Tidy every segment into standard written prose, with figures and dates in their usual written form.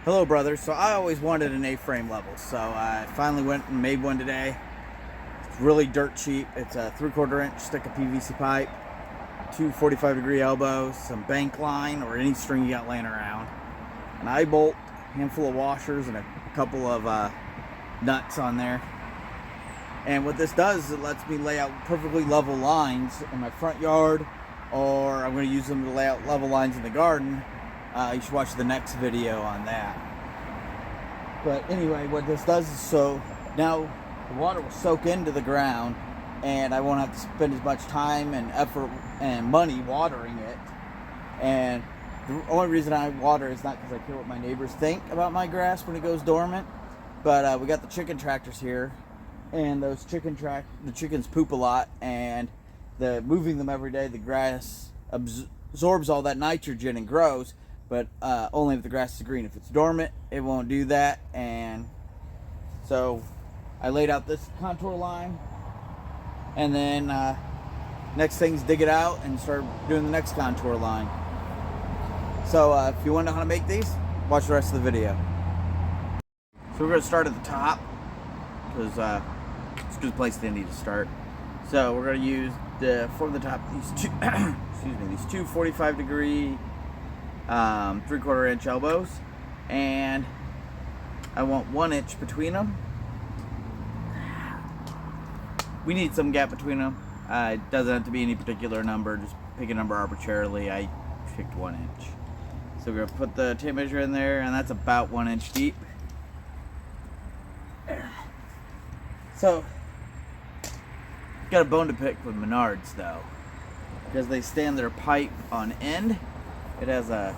Hello, brother. So I always wanted an A-frame level, so I finally went and made one today. It's really dirt cheap. It's a 3/4 inch stick of PVC pipe, two 45-degree elbows, some bank line or any string you got laying around, an eye bolt, a handful of washers, and a couple of nuts on there. And what this does is it lets me lay out perfectly level lines in my front yard, or I'm going to use them to lay out level lines in the garden. You should watch the next video on that. But anyway, what this does is so now the water will soak into the ground and I won't have to spend as much time and effort and money watering it. And the only reason I water is not because I care what my neighbors think about my grass when it goes dormant, but we got the chicken tractors here, and those the chickens poop a lot, and moving them every day, the grass absorbs all that nitrogen and grows, but only if the grass is green. If it's dormant, it won't do that. And so I laid out this contour line, and then next thing is dig it out and start doing the next contour line. So if you want to know how to make these, watch the rest of the video. So we're going to start at the top because it's a good place to need to start. So we're going to use from the top these two excuse me, these two 45-degree 3/4 inch elbows, and I want 1 inch between them. We need some gap between them. It doesn't have to be any particular number, just pick a number arbitrarily. I picked 1 inch. So we're gonna put the tape measure in there, and that's about 1 inch deep. So got a bone to pick with Menards though, because they stand their pipe on end. It has a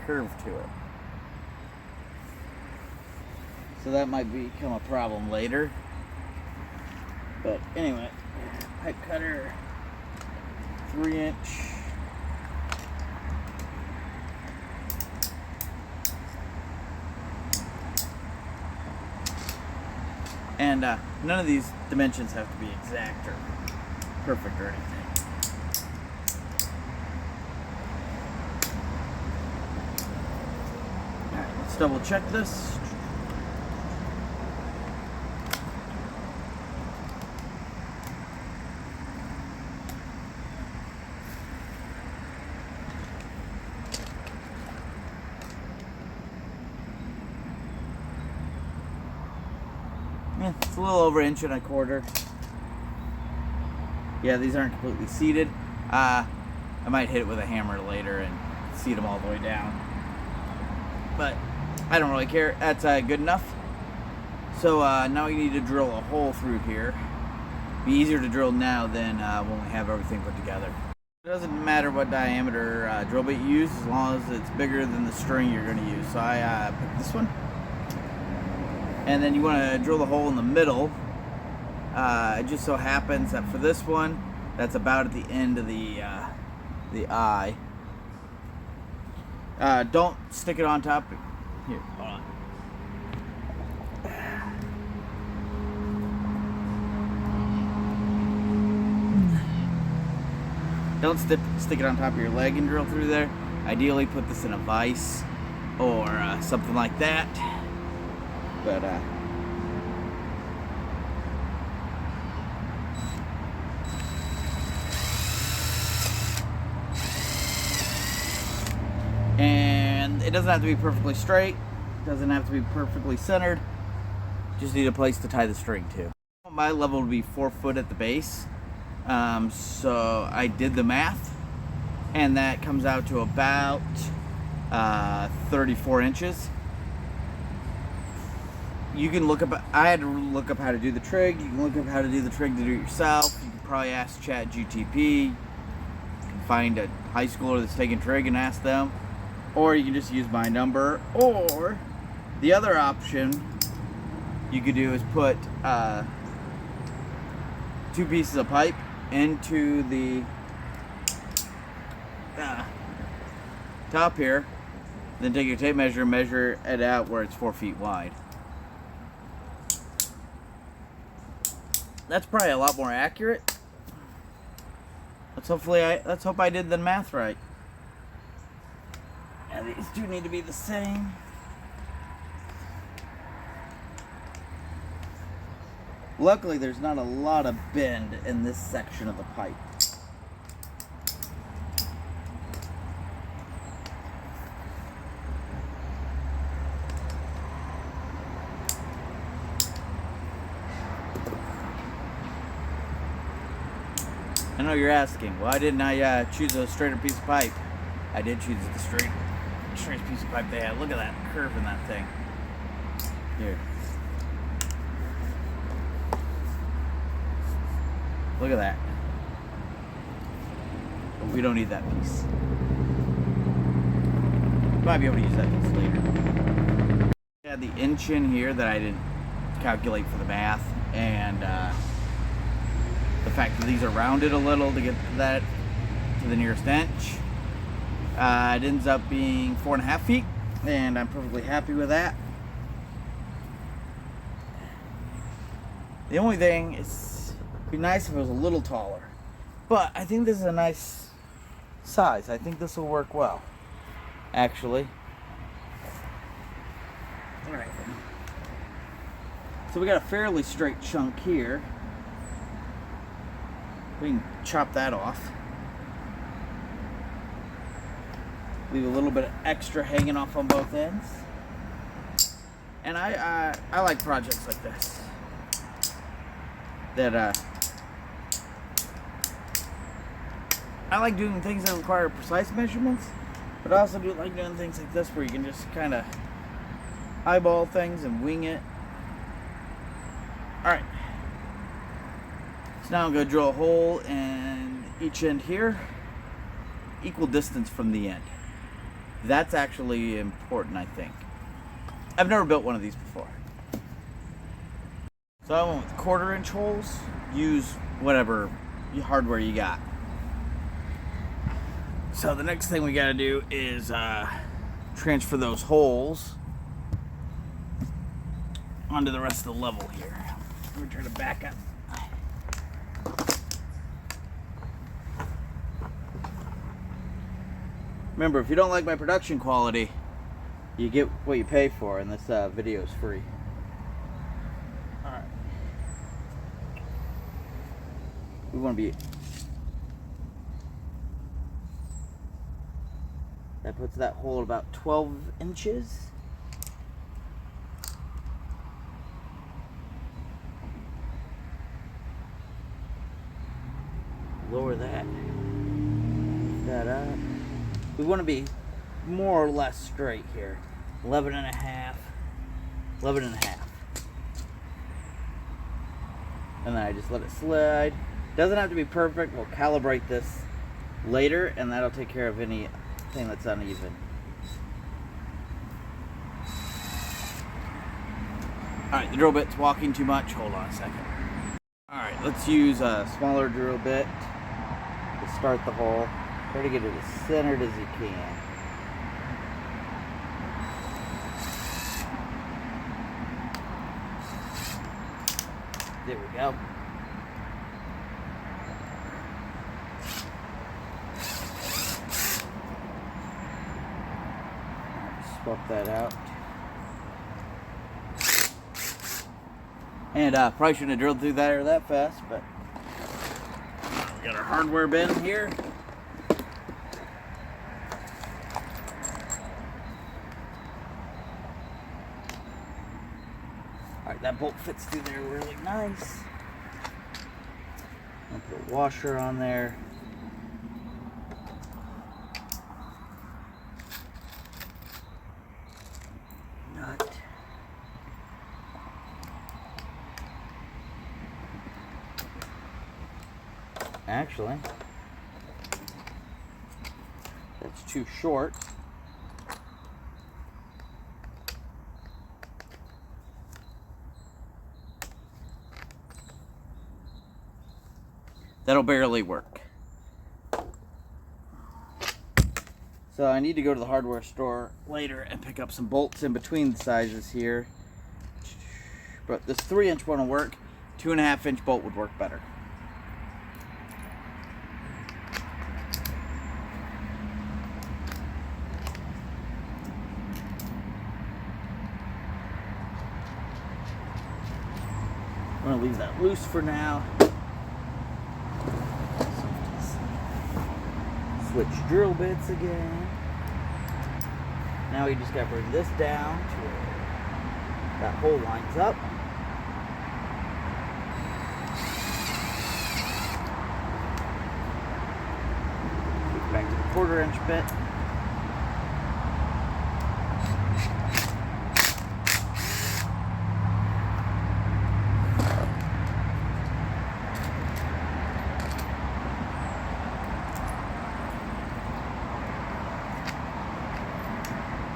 curve to it, so that might become a problem later. But anyway, pipe cutter, 3 inch. And none of these dimensions have to be exact or perfect or anything. Alright, let's double check this. It's a little over 1.25 inches. Yeah, these aren't completely seated. I might hit it with a hammer later and seat them all the way down, but I don't really care. That's good enough. So now we need to drill a hole through here. Be easier to drill now than when we have everything put together. It doesn't matter what diameter drill bit you use, as long as it's bigger than the string you're going to use. So I picked this one. And then you want to drill the hole in the middle. It just so happens that for this one, that's about at the end of the eye. Don't stick it on top. Here, hold on. Don't stick it on top of your leg and drill through there. Ideally, put this in a vise or something like that. But and it doesn't have to be perfectly straight, doesn't have to be perfectly centered, just need a place to tie the string to. My level would be 4 foot at the base, so I did the math, and that comes out to about 34 inches. You can look up, I had to look up how to do the trig. You can look up how to do the trig to do it yourself. You can probably ask ChatGPT. You can find a high schooler that's taking trig and ask them. Or you can just use my number. Or the other option you could do is put 2 pieces of pipe into the top here. Then take your tape measure and measure it out where it's 4 feet wide. That's probably a lot more accurate. Let's hope I did the math right. And these two need to be the same. Luckily, there's not a lot of bend in this section of the pipe. I know you're asking, why didn't I choose a straighter piece of pipe? I did choose the straight piece of pipe they had. Look at that curve in that thing. Here. Look at that. But we don't need that piece. Might be able to use that piece later. I had the inch in here that I didn't calculate for the math, and the fact that these are rounded a little to get that to the nearest inch. It ends up being 4.5 feet, and I'm perfectly happy with that. The only thing is, it'd be nice if it was a little taller, but I think this is a nice size. I think this will work well, actually. All right. So we got a fairly straight chunk here. We can chop that off. Leave a little bit of extra hanging off on both ends. And I like projects like this. That I like doing things that require precise measurements, but I also like doing things like this where you can just kind of eyeball things and wing it. Alright. So now I'm going to drill a hole in each end here, equal distance from the end. That's actually important, I think. I've never built one of these before. So I went with 1/4 inch holes. Use whatever hardware you got. So the next thing we got to do is transfer those holes onto the rest of the level here. Let me try to back up. Remember, if you don't like my production quality, you get what you pay for, and this video is free. Alright. We want to be... That puts that hole at about 12 inches. Lower that. Lift that up. We want to be more or less straight here. 11 and a half. 11 and a half. And then I just let it slide. Doesn't have to be perfect. We'll calibrate this later, and that'll take care of anything that's uneven. Alright, the drill bit's walking too much. Hold on a second. Alright, let's use a smaller drill bit to start the hole. Try to get it as centered as you can. There we go. Swap that out. And probably shouldn't have drilled through there that fast, but we got our hardware bin here. Alright, that bolt fits through there really nice. I'll put a washer on there. Nut. Actually, that's too short. That'll barely work. So I need to go to the hardware store later and pick up some bolts in between the sizes here. But this 3-inch one will work. 2.5-inch bolt would work better. I'm going to leave that loose for now. Switch drill bits again. Now we just got to bring this down to where that hole lines up. Back to the 1/4 inch bit.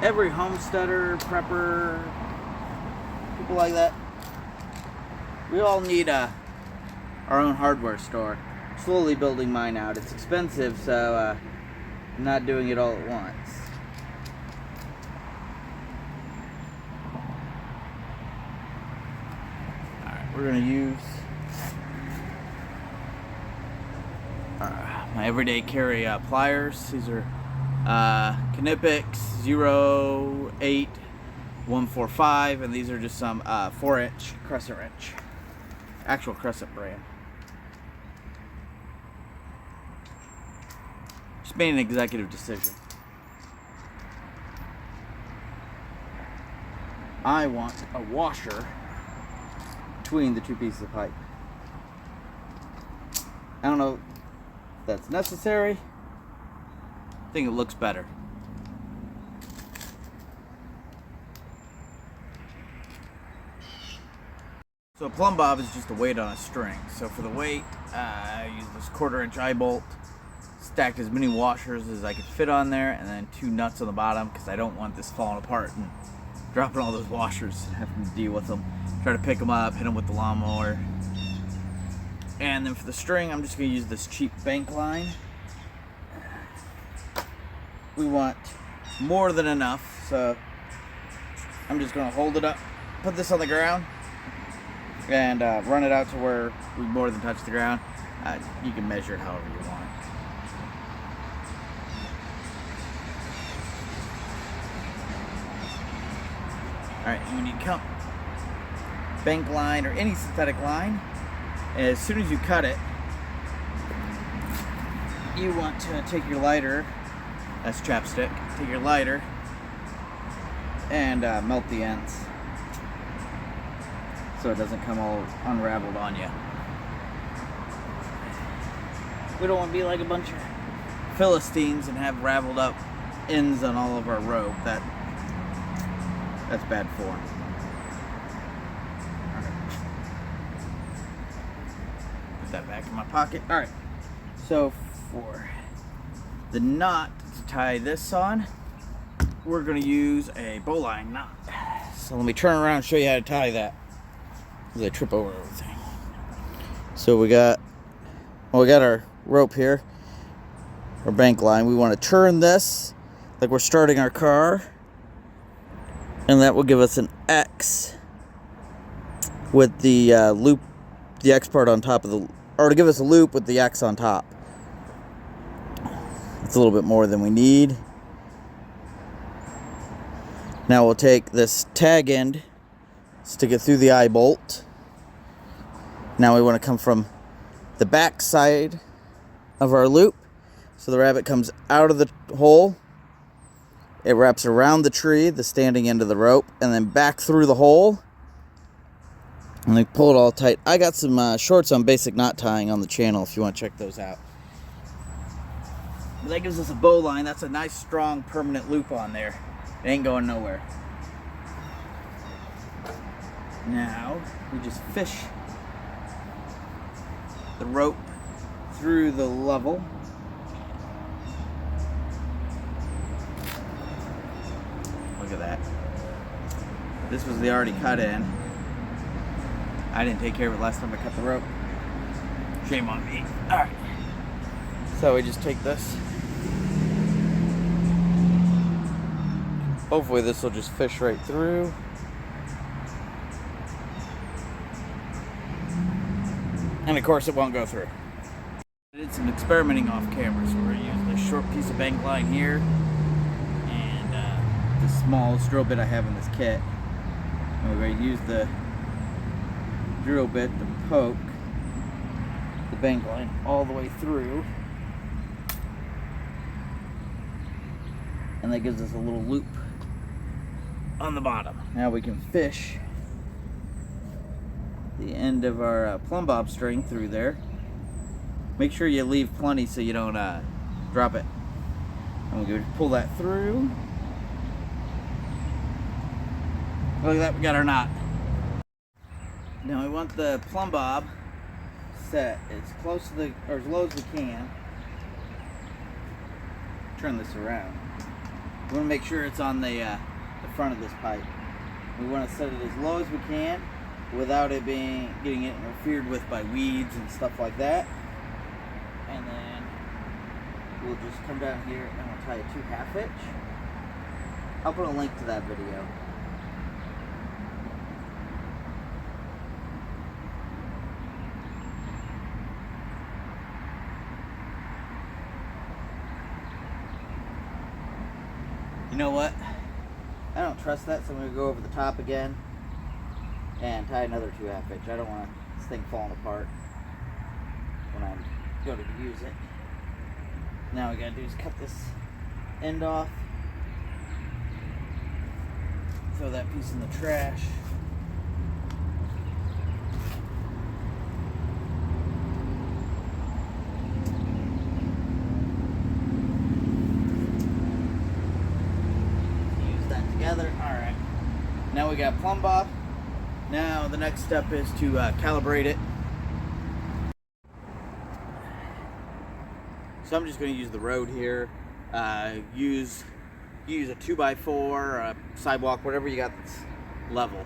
Every homesteader, prepper, people like that, we all need our own hardware store. Slowly building mine out. It's expensive, so I'm not doing it all at once. Alright, we're going to use my everyday carry pliers. These are Knipex 08145, and these are just some 4-inch crescent wrench, actual Crescent brand. Just made an executive decision. I want a washer between the two pieces of pipe. I don't know if that's necessary. I think it looks better. So a plumb bob is just a weight on a string. So for the weight, I use this 1/4 inch eye bolt, stacked as many washers as I could fit on there, and then 2 nuts on the bottom because I don't want this falling apart and dropping all those washers and having to deal with them. Try to pick them up, hit them with the lawnmower. And then for the string, I'm just going to use this cheap bank line. We want more than enough, so I'm just going to hold it up, put this on the ground, and run it out to where we more than touch the ground. You can measure it however you want. Alright, you need bank line or any synthetic line. And as soon as you cut it, you want to take your lighter, that's chapstick, take your lighter and melt the ends so it doesn't come all unraveled on you. We don't want to be like a bunch of Philistines and have raveled up ends on all of our rope. That's bad form. Put that back in my pocket. Alright, so for the knot to tie this on, we're going to use a bowline knot. So let me turn around and show you how to tie that, because I trip over everything. So we got our rope here, our bank line. We want to turn this like we're starting our car, and that will give us an X with the loop, the X part on top of the, or to give us a loop with the X on top. It's a little bit more than we need. Now we'll take this tag end, stick it through the eye bolt. Now we want to come from the back side of our loop, so the rabbit comes out of the hole. It wraps around the tree, the standing end of the rope, and then back through the hole. And then pull it all tight. I got some shorts on basic knot tying on the channel if you want to check those out. But that gives us a bow line. That's a nice, strong, permanent loop on there. It ain't going nowhere. Now, we just fish the rope through the level. Look at that. This was the already cut in. I didn't take care of it last time I cut the rope. Shame on me. Alright. So we just take this. Hopefully this will just fish right through. And of course it won't go through. I did some experimenting off camera, so we're going to use this short piece of bank line here and the smallest drill bit I have in this kit. And we're going to use the drill bit to poke the bank line all the way through. And that gives us a little loop on the bottom. Now we can fish the end of our plumb bob string through there. Make sure you leave plenty so you don't drop it. And we'll pull that through. Look at that, we got our knot. Now we want the plumb bob set as close to the, or as low as we can. Turn this around. We want to make sure it's on the front of this pipe. We want to set it as low as we can without it getting interfered with by weeds and stuff like that. And then we'll just come down here and we'll tie a 2/2 hitch. I'll put a link to that video. You know what? I don't trust that, so I'm going to go over the top again and tie another 2/2 hitch. I don't want this thing falling apart when I'm going to use it. Now what we got to do is cut this end off. Throw that piece in the trash. Alright, now we got plumb bob. Now the next step is to calibrate it. So I'm just going to use the road here. Use a 2x4 or a sidewalk, whatever you got that's level.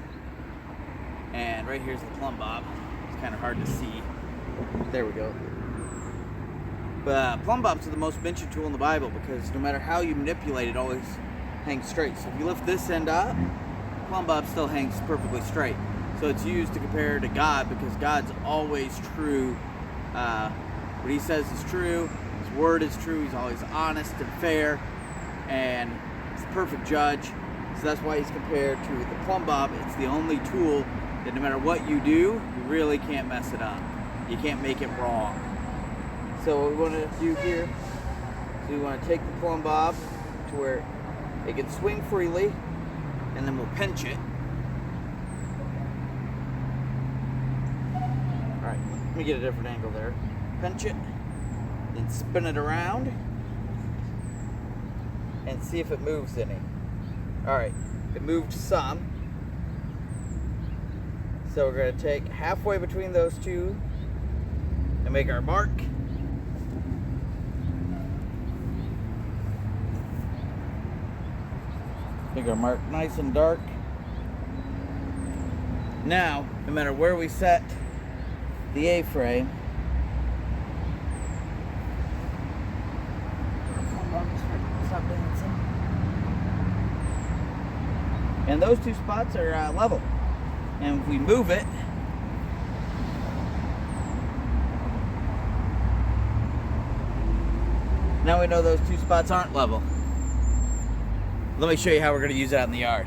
And right here's the plumb bob. It's kind of hard to see. There we go. But plumb bobs are the most mentioned tool in the Bible because no matter how you manipulate it, always hangs straight. So if you lift this end up, plumb bob still hangs perfectly straight. So it's used to compare to God because God's always true. What he says is true. His word is true. He's always honest and fair, and he's a perfect judge. So that's why he's compared to the plumb bob. It's the only tool that no matter what you do, you really can't mess it up. You can't make it wrong. So what we want to do here is we want to take the plumb bob to where it can swing freely, and then we'll pinch it. Alright, let me get a different angle there. Pinch it, then spin it around, and see if it moves any. Alright, it moved some. So we're going to take halfway between those two and make our mark. Make our mark nice and dark. Now, no matter where we set the A-frame, stop dancing. And those two spots are level. And if we move it, now we know those two spots aren't level. Let me show you how we're going to use it out in the yard.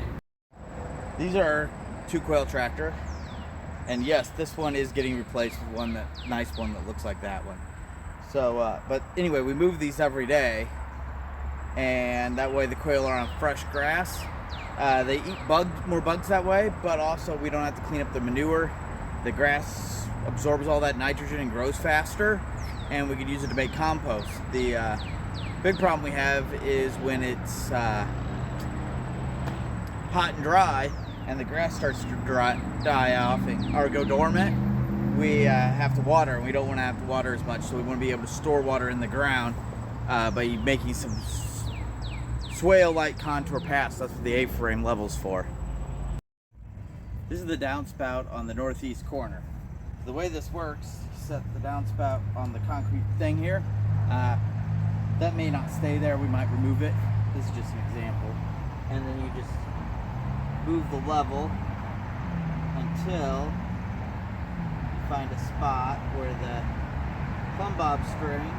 These are our 2-coil tractor, and yes, this one is getting replaced with one nice one that looks like that one. So, but anyway, we move these every day, and that way the coil are on fresh grass. They eat more bugs that way, but also we don't have to clean up the manure. The grass absorbs all that nitrogen and grows faster, and we can use it to make compost. The big problem we have is when it's hot and dry and the grass starts to die off or go dormant, we have to water, and we don't want to have to water as much, so we want to be able to store water in the ground by making some swale-like contour paths. That's what the A-frame level's for. This is the downspout on the northeast corner. The way this works, set the downspout on the concrete thing here. That may not stay there, we might remove it. This is just an example. And then you just move the level until you find a spot where the plumb bob string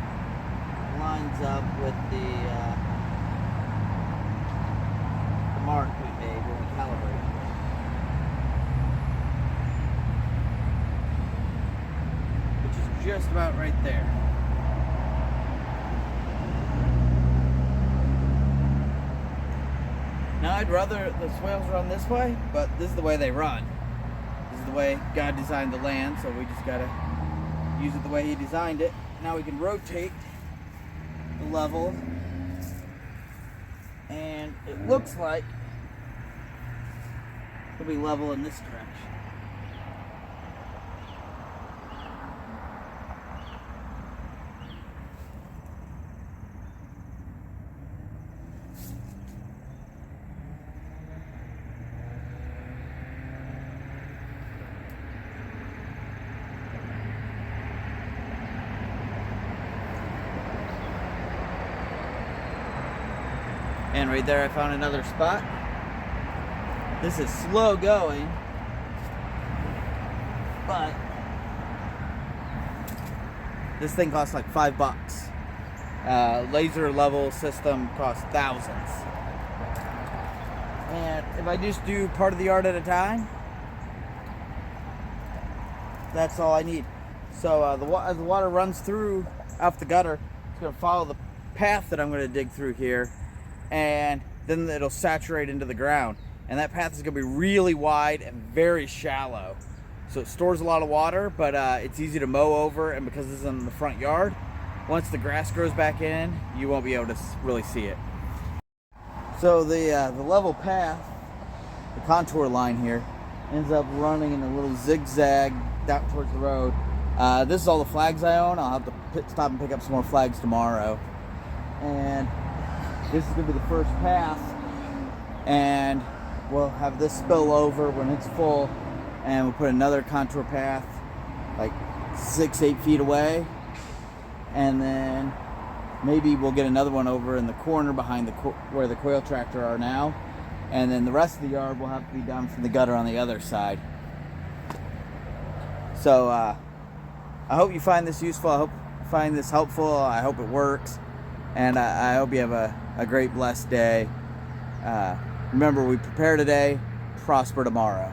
lines up with the mark we made when we calibrated. just about right there. Now I'd rather the swales run this way, but this is the way they run. This is the way God designed the land, so we just gotta use it the way He designed it. Now we can rotate the level, and it looks like it'll be level in this direction. And right there I found another spot. This is slow going, but this thing costs like $5. Laser level system costs thousands. And if I just do part of the yard at a time, that's all I need. So as the water runs through off the gutter, it's going to follow the path that I'm going to dig through here, and then it'll saturate into the ground. And that path is going to be really wide and very shallow. So it stores a lot of water, but it's easy to mow over, and because this is in the front yard, once the grass grows back in, you won't be able to really see it. So the level path, the contour line here, ends up running in a little zigzag down towards the road. This is all the flags I own. I'll have to stop and pick up some more flags tomorrow. And this is going to be the first pass, and we'll have this spill over when it's full, and we'll put another contour path like 6-8 feet away, and then maybe we'll get another one over in the corner behind where the quail tractor are now, and then the rest of the yard will have to be down from the gutter on the other side. So I hope you find this useful. I hope you find this helpful. I hope it works, and I hope you have a great blessed day. Remember, we prepare today, prosper tomorrow.